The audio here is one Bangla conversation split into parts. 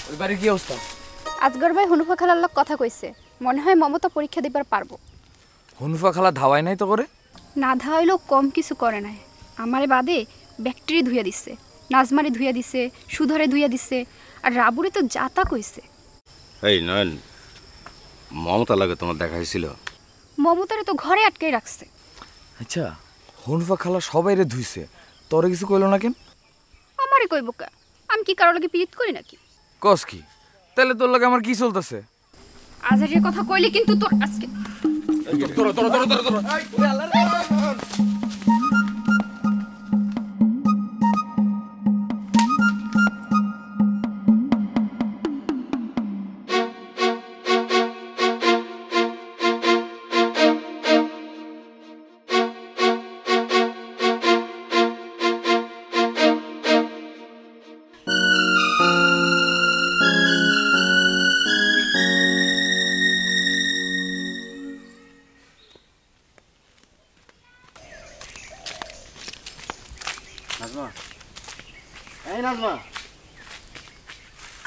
ওই বাড়ির কি অবস্থা? আজগর ভাই হনুফা খালার লগ কথা কইছে, মনে হয় মমতা পরীক্ষা দিবার পারবো। হনুফা খালা ধাওয়ায় নাই তো করে? না ধাওয়াইলেও কম কিছু করে নাই। আমারে বাদে ব্যাকটেরি ধুইয়া দিছে, নাজমারি ধুইয়া দিছে, সুধরে ধুইয়া দিছে, আর রাবুরে তো যাতা কইছে। এই নয়ন, মমতা লাগে তোমার দেখা হয়েছিল? মমতারে তো ঘরে আটকে রাখছে। আচ্ছা, হনুফা খালা সবাই রে ধুইছে, তোরে কিছু কইলো না কেন? আমারে কইব কা? আমি কি কারো লাগে পিরিত করি নাকি? কস কি? তাহলে তোর লাগে আমার কি চলতেছে? আজের কথা কইলে কিন্তু তোর আজকে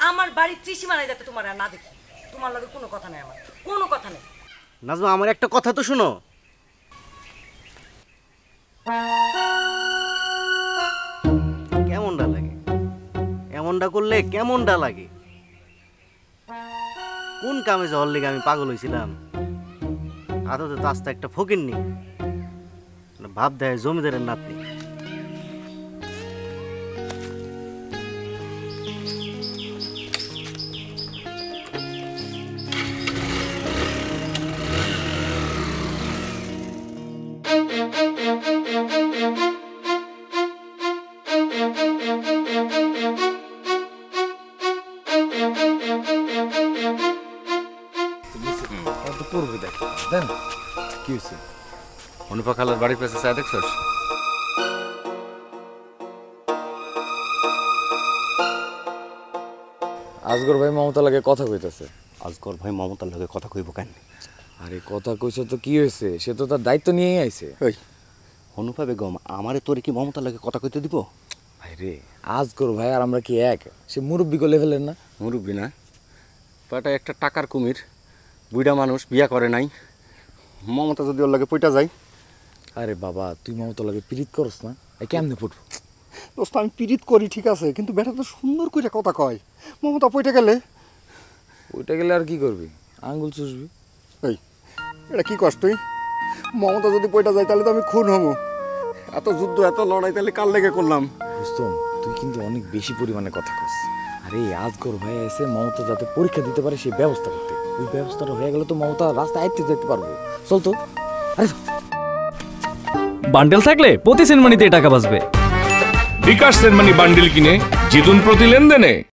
আমার বাড়ির ত্রিসীমানায় যাতে তোমার আর না দেখি, তোমার লগে কোনো কথা নেই, আমার কোনো কথা নেই। নাজমা, আমার একটা কথা তো শোনো। কেমনটা লাগে? এমনটা করলে কেমনটা লাগে? কোন কামে যাওয়ার লেগে আমি পাগল হয়েছিলাম? আদতে তো আস্তে একটা ফকির নি, ভাব দেয় জমিদারের নাতনি। কি হয়েছে? হনুফা খালার বাড়ির পাশে চা দেখছস? আজগর ভাই মমতা লাগে কথা কইতাছে। আজগর ভাই মমতার লগে কথা কইব কেন? আরে কথা কইছে তো কি হয়েছে? সে তো তার দায়িত্ব নিয়েই আইছে। ওই হনুফা বেগম আমারে তোরে কি মমতার লগে কথা কইতে দিব? ভাই রে, আজগর ভাই আর আমরা কি এক? সে মুরব্বী গলে ফেলেন না? মুরব্বী না, পাটা একটা টাকার কুমির, বুড়া মানুষ, বিয়া করে নাই। মমতা যদি ওর লগে পইটা যায়। আরে বাবা, তুই মমতা লাগে পিরিত করস না? কেমনে পড়বো? দোস্ত, আমি পিরিত করি ঠিক আছে, কিন্তু বেটা তো সুন্দর করে কথা কয়। মমতা পইটা গেলে? ওইটা গেলে আর কি করবি? আঙ্গুল চুষবি। এই, এটা কি কস তুই? মমতা যদি পইটা যায় তাহলে তো আমি খুন হবো। এত যুদ্ধ, এত লড়াই, তাহলে কার লেগে করলাম? রুস্তম, তুই কিন্তু অনেক বেশি পরিমাণে কথা কস। আরে আজগর ভাই এসে মমতা যাতে পরীক্ষা দিতে পারে সেই ব্যবস্থা করতে। ওই ব্যবস্থাটা হয়ে গেলে তো মমতা রাস্তায় আইতে যেতে পারবো। চল তো। আরে বান্ডেল থাকলে প্রতি সেনমানিতে টাকা বাঁচবে। বিকাশ সেনমানি বান্ডেল কিনে জিতুন প্রতি লেনদেনে।